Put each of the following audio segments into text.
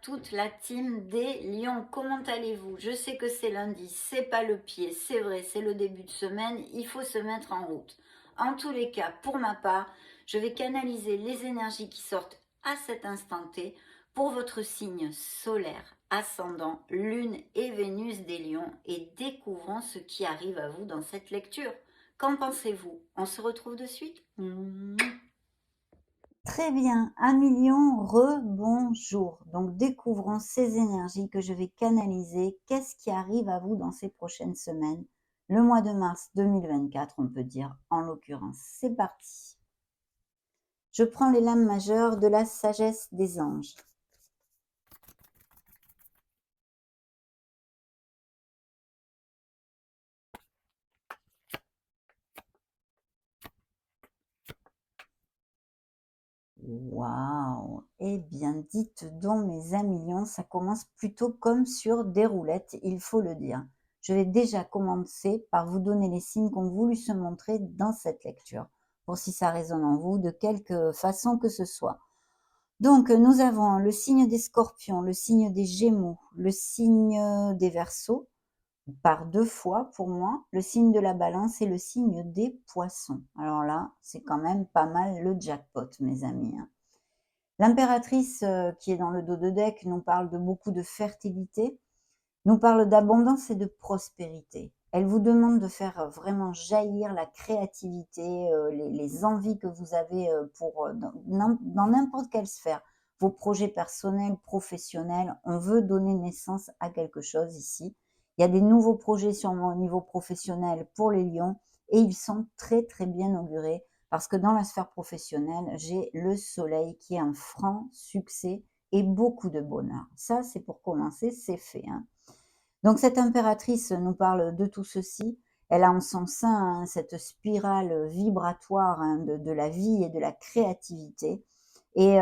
toute la team des lions. Comment allez-vous? Je sais que c'est lundi, c'est pas le pied, c'est vrai, c'est le début de semaine, il faut se mettre en route. En tous les cas, pour ma part, je vais canaliser les énergies qui sortent à cet instant T pour votre signe solaire, ascendant, lune et Vénus des lions et découvrons ce qui arrive à vous dans cette lecture. Qu'en pensez-vous? On se retrouve de suite? Très bien, 1 million, rebonjour. Donc découvrons ces énergies que je vais canaliser. Qu'est-ce qui arrive à vous dans ces prochaines semaines? Le mois de mars 2024, on peut dire, en l'occurrence. C'est parti. Je prends les lames majeures de la sagesse des anges. Waouh! Eh bien, dites donc, mes amis lions, ça commence plutôt comme sur des roulettes, il faut le dire. Je vais déjà commencer par vous donner les signes qu'ont voulu se montrer dans cette lecture, pour si ça résonne en vous de quelque façon que ce soit. Donc, nous avons le signe des scorpions, le signe des gémeaux, le signe des verseaux, par 2 fois pour moi, le signe de la balance et le signe des poissons. Alors là, c'est quand même pas mal le jackpot, mes amis, hein. L'impératrice, qui est dans le dos de deck, nous parle de beaucoup de fertilité, nous parle d'abondance et de prospérité. Elle vous demande de faire, vraiment jaillir la créativité, les envies que vous avez, pour, dans n'importe quelle sphère. Vos projets personnels, professionnels, on veut donner naissance à quelque chose ici. Il y a des nouveaux projets sûrement au niveau professionnel pour les lions et ils sont très, très bien augurés parce que dans la sphère professionnelle, j'ai le soleil qui est un franc succès et beaucoup de bonheur. Ça, c'est pour commencer, c'est fait, hein. Donc cette impératrice nous parle de tout ceci. Elle a en son sein, hein, cette spirale vibratoire, hein, de la vie et de la créativité. Et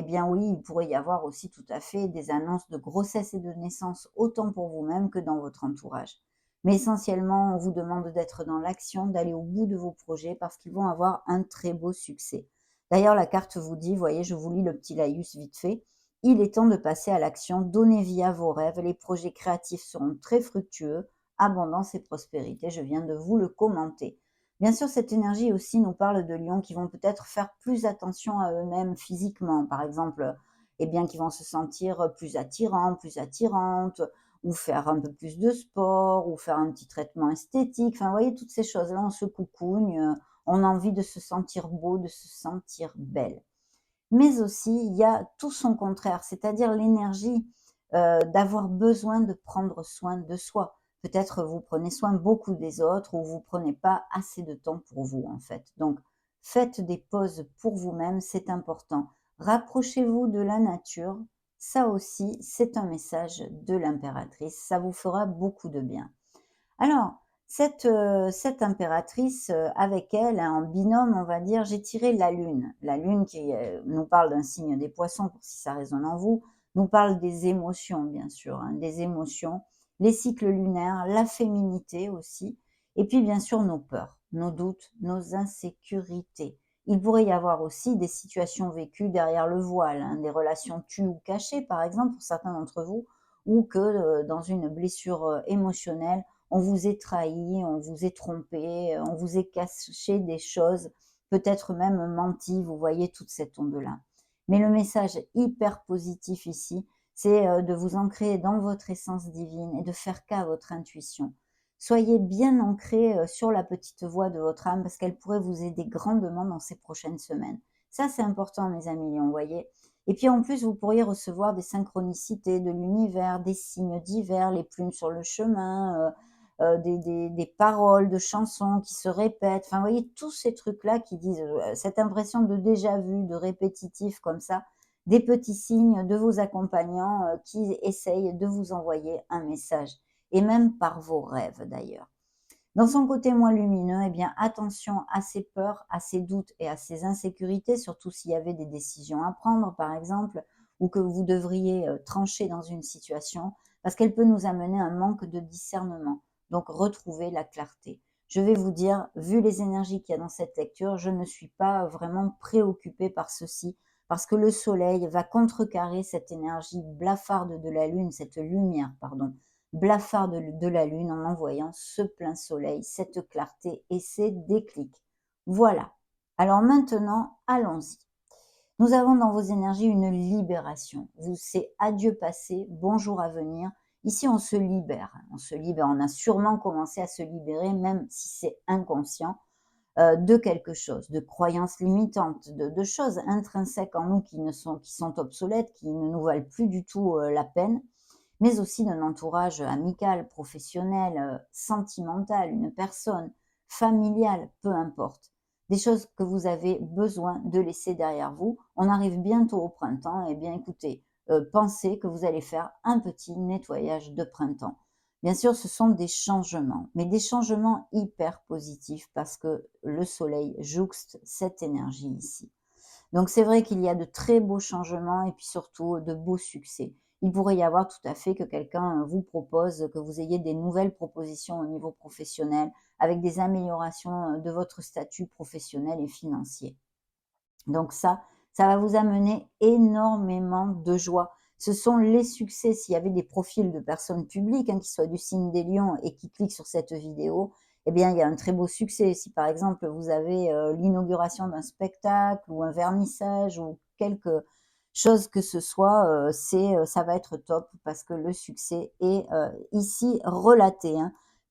bien oui, il pourrait y avoir aussi tout à fait des annonces de grossesse et de naissance, autant pour vous-même que dans votre entourage. Mais essentiellement, on vous demande d'être dans l'action, d'aller au bout de vos projets parce qu'ils vont avoir un très beau succès. D'ailleurs, la carte vous dit, voyez, je vous lis le petit laïus vite fait, il est temps de passer à l'action, donnez vie à vos rêves, les projets créatifs seront très fructueux, abondance et prospérité, je viens de vous le commenter. Bien sûr, cette énergie aussi nous parle de lions qui vont peut-être faire plus attention à eux-mêmes physiquement, par exemple, eh bien, qui vont se sentir plus attirants, plus attirantes, ou faire un peu plus de sport, ou faire un petit traitement esthétique. Enfin, vous voyez, toutes ces choses-là, on se coucougne, on a envie de se sentir beau, de se sentir belle. Mais aussi, il y a tout son contraire, c'est-à-dire l'énergie, d'avoir besoin de prendre soin de soi. Peut-être vous prenez soin beaucoup des autres ou vous prenez pas assez de temps pour vous, en fait. Donc, faites des pauses pour vous-même, c'est important. Rapprochez-vous de la nature, ça aussi, c'est un message de l'impératrice, ça vous fera beaucoup de bien. Alors, cette impératrice, avec elle, hein, en binôme, on va dire, j'ai tiré la lune. La lune qui, nous parle d'un signe des poissons, pour si ça résonne en vous, nous parle des émotions, bien sûr, hein, des émotions, les cycles lunaires, la féminité aussi, et puis bien sûr nos peurs, nos doutes, nos insécurités. Il pourrait y avoir aussi des situations vécues derrière le voile, hein, des relations tues ou cachées, par exemple, pour certains d'entre vous, ou que, dans une blessure, émotionnelle, on vous est trahi, on vous est trompé, on vous est caché des choses, peut-être même menti, vous voyez toute cette onde-là. Mais le message hyper positif ici, c'est de vous ancrer dans votre essence divine et de faire cas à votre intuition. Soyez bien ancrés sur la petite voix de votre âme parce qu'elle pourrait vous aider grandement dans ces prochaines semaines. Ça, c'est important, mes amis, vous voyez. Et puis en plus, vous pourriez recevoir des synchronicités de l'univers, des signes divers, les plumes sur le chemin, des paroles de chansons qui se répètent. Enfin, vous voyez, tous ces trucs-là qui disent cette impression de déjà vu, de répétitif comme ça, des petits signes de vos accompagnants qui essayent de vous envoyer un message, et même par vos rêves d'ailleurs. Dans son côté moins lumineux, eh bien, attention à ses peurs, à ses doutes et à ses insécurités, surtout s'il y avait des décisions à prendre, par exemple, ou que vous devriez trancher dans une situation, parce qu'elle peut nous amener à un manque de discernement. Donc, retrouvez la clarté. Je vais vous dire, vu les énergies qu'il y a dans cette lecture, je ne suis pas vraiment préoccupée par ceci, parce que le soleil va contrecarrer cette énergie blafarde de la lune, cette lumière, pardon, blafarde de la lune en envoyant ce plein soleil, cette clarté et ces déclics. Voilà. Alors maintenant, allons-y. Nous avons dans vos énergies une libération. Vous, c'est adieu passé, bonjour à venir. Ici, on se libère. On se libère. On a sûrement commencé à se libérer, même si c'est inconscient, de quelque chose, de croyances limitantes, de choses intrinsèques en nous qui sont obsolètes, qui ne nous valent plus du tout la peine, mais aussi d'un entourage amical, professionnel, sentimental, une personne, familiale, peu importe. Des choses que vous avez besoin de laisser derrière vous. On arrive bientôt au printemps, et bien écoutez, pensez que vous allez faire un petit nettoyage de printemps. Bien sûr, ce sont des changements, mais des changements hyper positifs parce que le soleil jouxte cette énergie ici. Donc c'est vrai qu'il y a de très beaux changements et puis surtout de beaux succès. Il pourrait y avoir tout à fait que quelqu'un vous propose, que vous ayez des nouvelles propositions au niveau professionnel avec des améliorations de votre statut professionnel et financier. Donc ça va vous amener énormément de joie. Ce sont les succès. S'il y avait des profils de personnes publiques qui soient du signe des lions et qui cliquent sur cette vidéo, eh bien, il y a un très beau succès. Si par exemple, vous avez l'inauguration d'un spectacle ou un vernissage ou quelque chose que ce soit, ça va être top parce que le succès est ici relaté.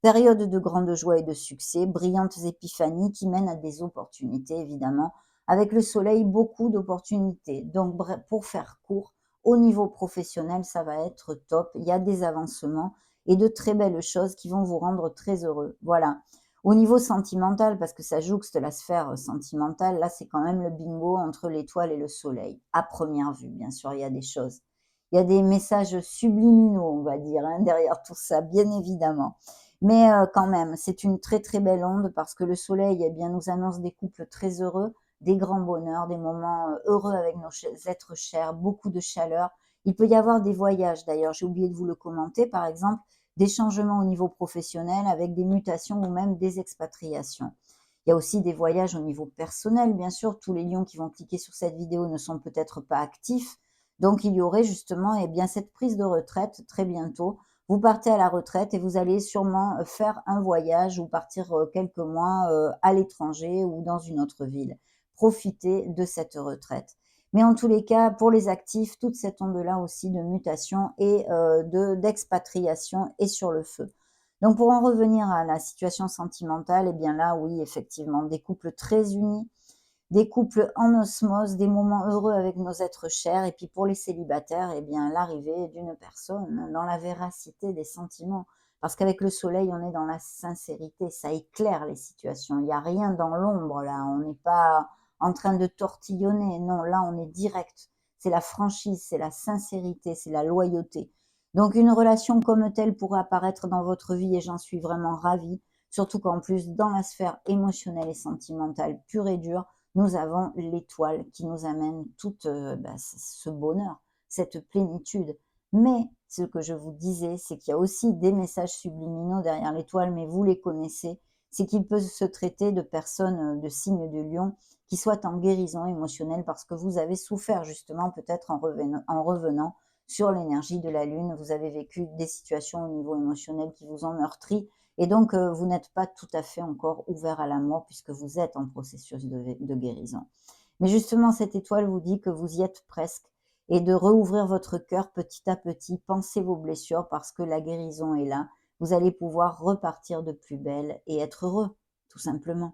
Période de grande joie et de succès, brillantes épiphanies qui mènent à des opportunités, évidemment, avec le soleil, beaucoup d'opportunités. Donc, pour faire court, au niveau professionnel, ça va être top. Il y a des avancements et de très belles choses qui vont vous rendre très heureux. Voilà. Au niveau sentimental, parce que ça jouxte la sphère sentimentale, là, c'est quand même le bingo entre l'étoile et le soleil. À première vue, bien sûr, il y a des choses. Il y a des messages subliminaux, on va dire, derrière tout ça, bien évidemment. Mais quand même, c'est une très très belle onde parce que le soleil, eh bien, nous annonce des couples très heureux, des grands bonheurs, des moments heureux avec nos êtres chers, beaucoup de chaleur. Il peut y avoir des voyages d'ailleurs, j'ai oublié de vous le commenter, par exemple, des changements au niveau professionnel avec des mutations ou même des expatriations. Il y a aussi des voyages au niveau personnel, bien sûr. Tous les lions qui vont cliquer sur cette vidéo ne sont peut-être pas actifs. Donc, il y aurait justement bien, cette prise de retraite très bientôt. Vous partez à la retraite et vous allez sûrement faire un voyage ou partir quelques mois à l'étranger ou dans une autre ville. Profitez de cette retraite. Mais en tous les cas, pour les actifs, toute cette onde-là aussi de mutation et d'expatriation est sur le feu. Donc pour en revenir à la situation sentimentale, eh bien là, oui, effectivement, des couples très unis, des couples en osmose, des moments heureux avec nos êtres chers. Et puis pour les célibataires, eh bien l'arrivée d'une personne dans la véracité des sentiments. Parce qu'avec le soleil, on est dans la sincérité, ça éclaire les situations. Il n'y a rien dans l'ombre là, on n'est pas en train de tortillonner. Non, là, on est direct. C'est la franchise, c'est la sincérité, c'est la loyauté. Donc une relation comme telle pourrait apparaître dans votre vie et j'en suis vraiment ravie. Surtout qu'en plus, dans la sphère émotionnelle et sentimentale pure et dure, nous avons l'étoile qui nous amène tout ce bonheur, cette plénitude. Mais ce que je vous disais, c'est qu'il y a aussi des messages subliminaux derrière l'étoile, mais vous les connaissez. C'est qu'il peut se traiter de personnes de signe de lion qui soient en guérison émotionnelle parce que vous avez souffert justement peut-être en revenant sur l'énergie de la lune. Vous avez vécu des situations au niveau émotionnel qui vous ont meurtri et donc vous n'êtes pas tout à fait encore ouvert à l'amour puisque vous êtes en processus de guérison. Mais justement, cette étoile vous dit que vous y êtes presque et de rouvrir votre cœur petit à petit, pensez vos blessures parce que la guérison est là. Vous allez pouvoir repartir de plus belle et être heureux, tout simplement.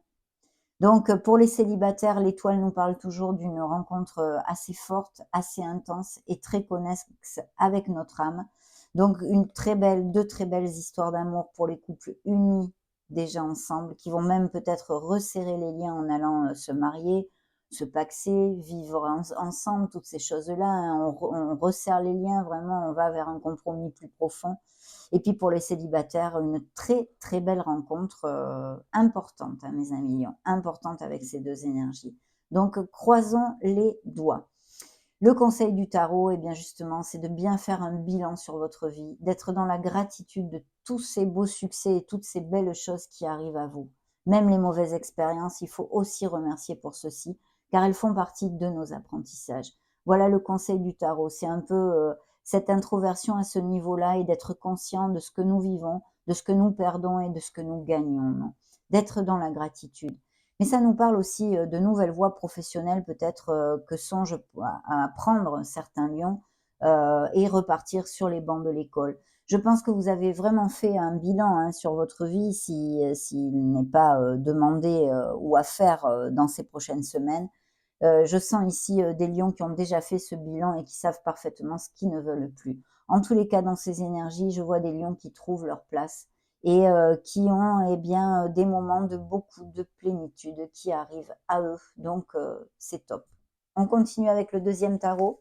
Donc, pour les célibataires, l'étoile nous parle toujours d'une rencontre assez forte, assez intense et très connexe avec notre âme. Donc, deux très belles histoires d'amour pour les couples unis déjà ensemble, qui vont même peut-être resserrer les liens en allant se marier, se paxer, vivre ensemble, toutes ces choses-là. On resserre les liens, vraiment, on va vers un compromis plus profond. Et puis pour les célibataires, une très très belle rencontre importante, mes amis lions, importante avec ces deux énergies. Donc croisons les doigts. Le conseil du tarot, eh bien justement, c'est de bien faire un bilan sur votre vie, d'être dans la gratitude de tous ces beaux succès et toutes ces belles choses qui arrivent à vous. Même les mauvaises expériences, il faut aussi remercier pour ceci, car elles font partie de nos apprentissages. Voilà le conseil du tarot, c'est un peu cette introversion à ce niveau-là et d'être conscient de ce que nous vivons, de ce que nous perdons et de ce que nous gagnons, d'être dans la gratitude. Mais ça nous parle aussi de nouvelles voies professionnelles peut-être que songent à prendre certains lions et repartir sur les bancs de l'école. Je pense que vous avez vraiment fait un bilan sur votre vie s'il n'est pas demandé ou à faire dans ces prochaines semaines. Je sens ici des lions qui ont déjà fait ce bilan et qui savent parfaitement ce qu'ils ne veulent plus. En tous les cas, dans ces énergies, je vois des lions qui trouvent leur place et qui ont eh bien, des moments de beaucoup de plénitude qui arrivent à eux. Donc, c'est top. On continue avec le deuxième tarot.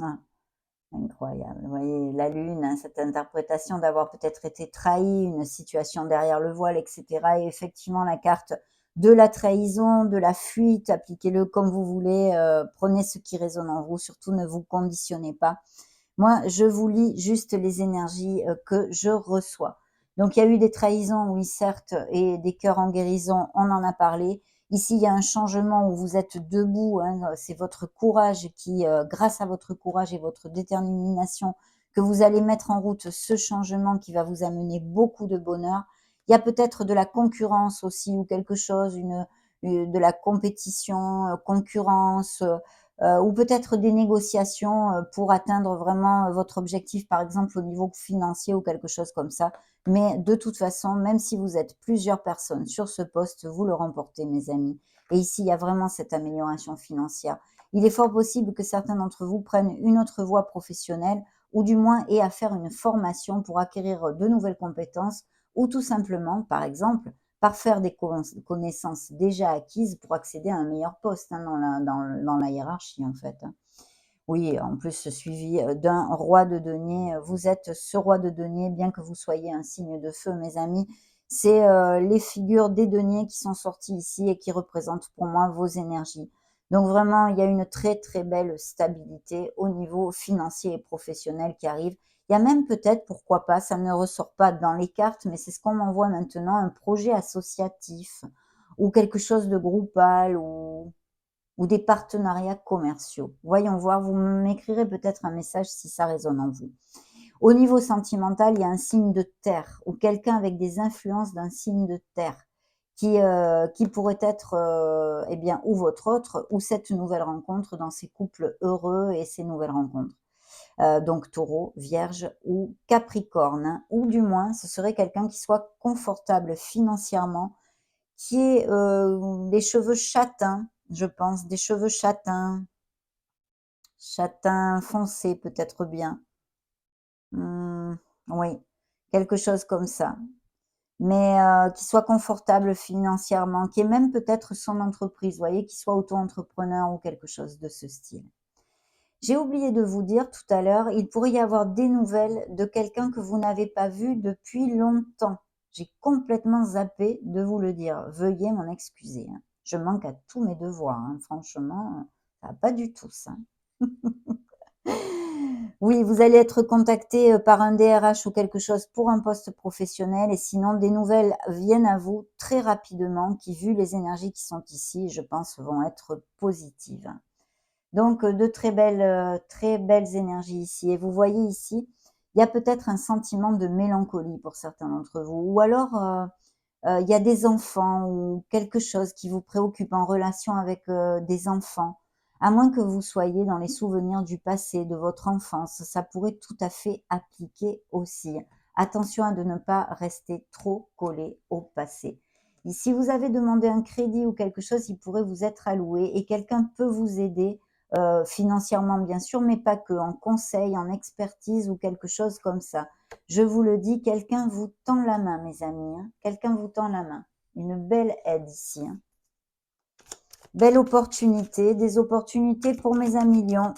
Ah, incroyable. Vous voyez, la lune, cette interprétation d'avoir peut-être été trahi, une situation derrière le voile, etc. Et effectivement, la carte de la trahison, de la fuite, appliquez-le comme vous voulez, prenez ce qui résonne en vous, surtout ne vous conditionnez pas. Moi, je vous lis juste les énergies que je reçois. Donc, il y a eu des trahisons, oui, certes, et des cœurs en guérison, on en a parlé. Ici, il y a un changement où vous êtes debout, c'est votre courage qui, grâce à votre courage et votre détermination, que vous allez mettre en route ce changement qui va vous amener beaucoup de bonheur. Il y a peut-être de la concurrence aussi ou quelque chose, de la compétition, concurrence, ou peut-être des négociations pour atteindre vraiment votre objectif, par exemple au niveau financier ou quelque chose comme ça. Mais de toute façon, même si vous êtes plusieurs personnes sur ce poste, vous le remportez, mes amis. Et ici, il y a vraiment cette amélioration financière. Il est fort possible que certains d'entre vous prennent une autre voie professionnelle ou du moins aient à faire une formation pour acquérir de nouvelles compétences ou tout simplement, par exemple, par faire des connaissances déjà acquises pour accéder à un meilleur poste dans la hiérarchie en fait. Oui, en plus suivi d'un roi de denier. Vous êtes ce roi de denier, bien que vous soyez un signe de feu, mes amis. C'est les figures des deniers qui sont sorties ici et qui représentent pour moi vos énergies. Donc vraiment, il y a une très très belle stabilité au niveau financier et professionnel qui arrive. Il y a même peut-être, pourquoi pas, ça ne ressort pas dans les cartes, mais c'est ce qu'on m'envoie maintenant, un projet associatif ou quelque chose de groupal ou des partenariats commerciaux. Voyons voir, vous m'écrirez peut-être un message si ça résonne en vous. Au niveau sentimental, il y a un signe de terre ou quelqu'un avec des influences d'un signe de terre qui pourrait être eh bien, ou votre autre ou cette nouvelle rencontre dans ces couples heureux et ces nouvelles rencontres. Donc taureau, vierge ou capricorne, ou du moins ce serait quelqu'un qui soit confortable financièrement, qui ait des cheveux châtains, je pense, des cheveux châtains, châtain foncé peut-être bien. Oui, quelque chose comme ça. Mais qui soit confortable financièrement, qui ait même peut-être son entreprise, vous voyez? Qui soit auto-entrepreneur ou quelque chose de ce style. J'ai oublié de vous dire tout à l'heure, il pourrait y avoir des nouvelles de quelqu'un que vous n'avez pas vu depuis longtemps. J'ai complètement zappé de vous le dire. Veuillez m'en excuser, hein. Je manque à tous mes devoirs, hein. Franchement, ça va pas du tout ça. Oui, vous allez être contacté, par un DRH ou quelque chose pour un poste professionnel et sinon des nouvelles viennent à vous très rapidement qui, vu les énergies qui sont ici, je pense, vont être positives. Donc, de très belles énergies ici et vous voyez ici, il y a peut-être un sentiment de mélancolie pour certains d'entre vous ou alors, il y a des enfants ou quelque chose qui vous préoccupe en relation avec, des enfants. À moins que vous soyez dans les souvenirs du passé, de votre enfance, ça pourrait tout à fait appliquer aussi. Attention à de ne pas rester trop collé au passé. Et si vous avez demandé un crédit ou quelque chose, il pourrait vous être alloué et quelqu'un peut vous aider, financièrement bien sûr, mais pas que, en conseil, en expertise ou quelque chose comme ça. Je vous le dis, quelqu'un vous tend la main, mes amis, hein. Quelqu'un vous tend la main. Une belle aide ici, hein. Belle opportunité, des opportunités pour mes amis lions.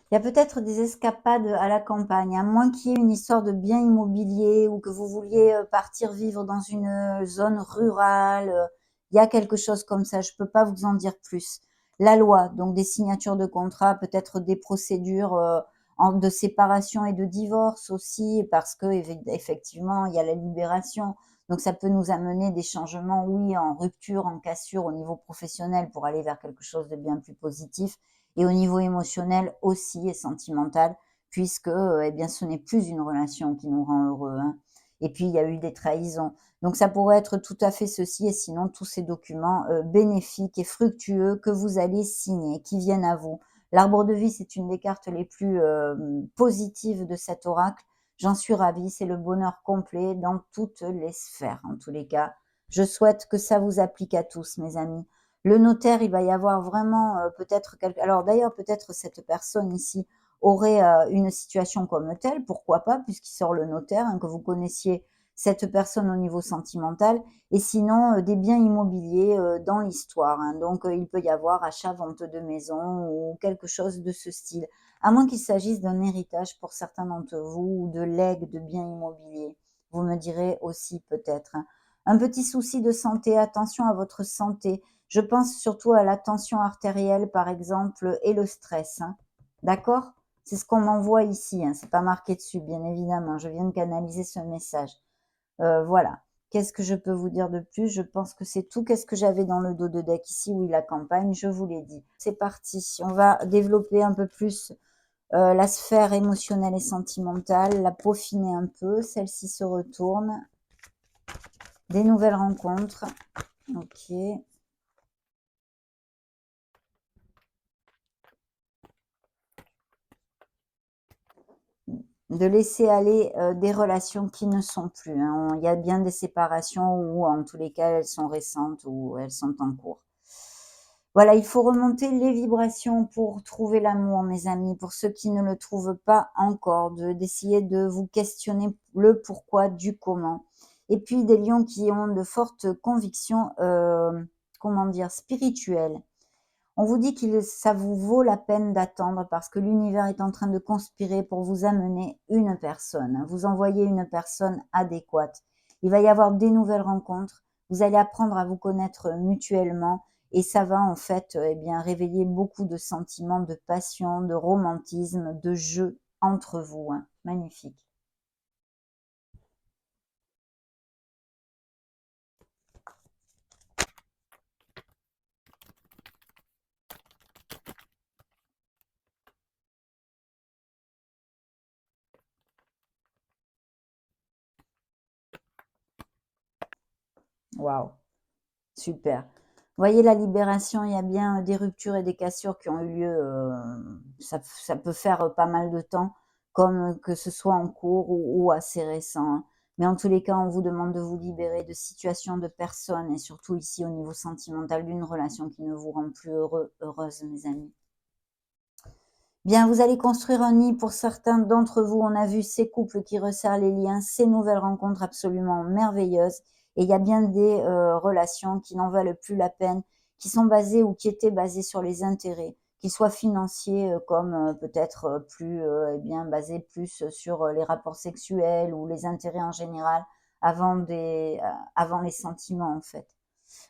Il y a peut-être des escapades à la campagne, à moins qu'il y ait une histoire de bien immobilier ou que vous vouliez, partir vivre dans une, zone rurale, il y a quelque chose comme ça, je peux pas vous en dire plus. La loi, donc des signatures de contrat, peut-être des procédures, en de séparation et de divorce aussi parce que effectivement, il y a la libération. Donc ça peut nous amener des changements, oui, en rupture, en cassure au niveau professionnel pour aller vers quelque chose de bien plus positif et au niveau émotionnel aussi et sentimental, puisque, eh bien, ce n'est plus une relation qui nous rend heureux, hein. Et puis, il y a eu des trahisons. Donc ça pourrait être tout à fait ceci et sinon tous ces documents, bénéfiques et fructueux que vous allez signer, qui viennent à vous. L'arbre de vie, c'est une des cartes les plus, positives de cet oracle. J'en suis ravie, c'est le bonheur complet dans toutes les sphères, en tous les cas. Je souhaite que ça vous applique à tous, mes amis. Le notaire, il va y avoir vraiment, peut-être quelque alors d'ailleurs, peut-être cette personne ici aurait, une situation comme telle, pourquoi pas, puisqu'il sort le notaire, hein, que vous connaissiez cette personne au niveau sentimental et sinon, des biens immobiliers, dans l'histoire, hein. Donc, il peut y avoir achat, vente de maison ou quelque chose de ce style. À moins qu'il s'agisse d'un héritage pour certains d'entre vous ou de legs de biens immobiliers. Vous me direz aussi peut-être, hein. Un petit souci de santé, attention à votre santé. Je pense surtout à la tension artérielle, par exemple, et le stress, hein. D'accord? C'est ce qu'on m'envoie ici, hein, c'est pas marqué dessus, bien évidemment. Je viens de canaliser ce message. Voilà. Qu'est-ce que je peux vous dire de plus? Je pense que c'est tout. Qu'est-ce que j'avais dans le dos de deck ici? Oui, la campagne, je vous l'ai dit. C'est parti. On va développer un peu plus, la sphère émotionnelle et sentimentale, la peaufiner un peu. Celle-ci se retourne. Des nouvelles rencontres. OK. De laisser aller, des relations qui ne sont plus, hein. Il y a bien des séparations ou en tous les cas, elles sont récentes ou elles sont en cours. Voilà, il faut remonter les vibrations pour trouver l'amour, mes amis. Pour ceux qui ne le trouvent pas encore, d'essayer de vous questionner le pourquoi du comment. Et puis des lions qui ont de fortes convictions, comment dire? Spirituelles. On vous dit que ça vous vaut la peine d'attendre parce que l'univers est en train de conspirer pour vous amener une personne, vous envoyer une personne adéquate. Il va y avoir des nouvelles rencontres, vous allez apprendre à vous connaître mutuellement et ça va en fait, eh bien, réveiller beaucoup de sentiments de passion, de romantisme, de jeu entre vous, hein. Magnifique. Waouh, super. Voyez la libération, il y a bien, des ruptures et des cassures qui ont eu lieu, ça peut faire, pas mal de temps, comme, que ce soit en cours ou assez récent, hein. Mais en tous les cas, on vous demande de vous libérer de situations, de personnes et surtout ici au niveau sentimental d'une relation qui ne vous rend plus heureux, heureuse mes amis. Bien, vous allez construire un nid pour certains d'entre vous. On a vu ces couples qui resserrent les liens, ces nouvelles rencontres absolument merveilleuses. Et il y a bien des relations qui n'en valent plus la peine, qui sont basées ou qui étaient basées sur les intérêts, qu'ils soient financiers comme peut-être plus eh bien basés plus sur les rapports sexuels ou les intérêts en général avant les sentiments en fait.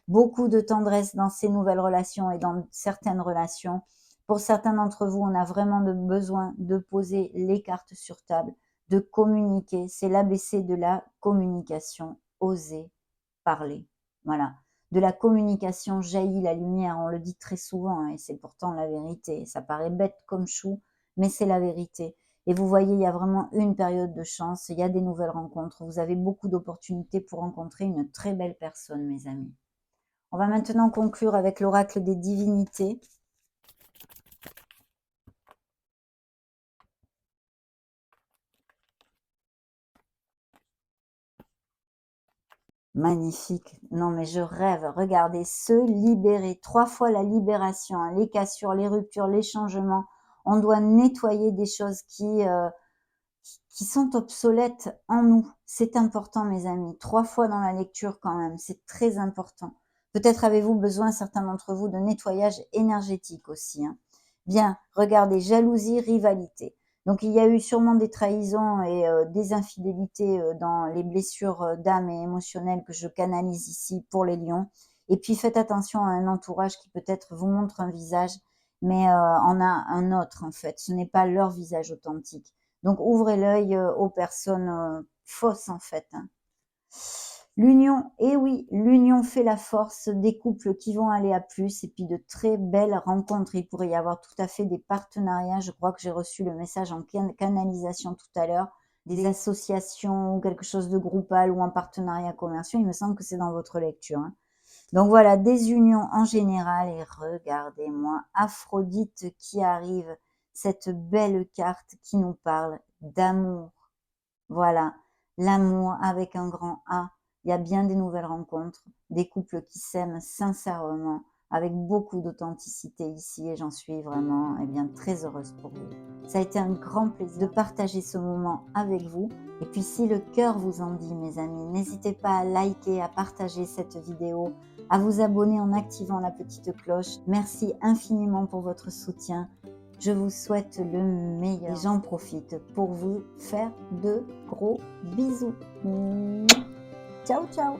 Beaucoup de tendresse dans ces nouvelles relations et dans certaines relations. Pour certains d'entre vous, on a vraiment besoin de poser les cartes sur table, de communiquer. C'est l'ABC de la communication. Oser parler. Voilà. De la communication jaillit la lumière. On le dit très souvent hein, et c'est pourtant la vérité. Ça paraît bête comme chou, mais c'est la vérité. Et vous voyez, il y a vraiment une période de chance. Il y a des nouvelles rencontres. Vous avez beaucoup d'opportunités pour rencontrer une très belle personne, mes amis. On va maintenant conclure avec l'oracle des divinités. Magnifique. Non, mais je rêve. Regardez, se libérer. 3 fois la libération, hein, les cassures, les ruptures, les changements. On doit nettoyer des choses qui sont obsolètes en nous. C'est important, mes amis. 3 fois dans la lecture quand même. C'est très important. Peut-être avez-vous besoin, certains d'entre vous, de nettoyage énergétique aussi, hein. Bien, regardez, jalousie, rivalité. Donc il y a eu sûrement des trahisons et des infidélités, dans les blessures, d'âme et émotionnelles que je canalise ici pour les lions. Et puis faites attention à un entourage qui peut-être vous montre un visage, mais en a un autre en fait. Ce n'est pas leur visage authentique. Donc ouvrez l'œil, aux personnes, fausses en fait, hein. L'union, eh oui, l'union fait la force des couples qui vont aller à plus et puis de très belles rencontres. Il pourrait y avoir tout à fait des partenariats. Je crois que j'ai reçu le message en canalisation tout à l'heure, des associations ou quelque chose de groupal ou en partenariat commerciaux. Il me semble que c'est dans votre lecture, hein. Donc voilà, des unions en général et regardez-moi Aphrodite qui arrive, cette belle carte qui nous parle d'amour. Voilà, l'amour avec un grand A. Il y a bien des nouvelles rencontres, des couples qui s'aiment sincèrement, avec beaucoup d'authenticité ici et j'en suis vraiment bien, très heureuse pour vous. Ça a été un grand plaisir de partager ce moment avec vous. Et puis si le cœur vous en dit, mes amis, n'hésitez pas à liker, à partager cette vidéo, à vous abonner en activant la petite cloche. Merci infiniment pour votre soutien. Je vous souhaite le meilleur et j'en profite pour vous faire de gros bisous. Ciao, ciao!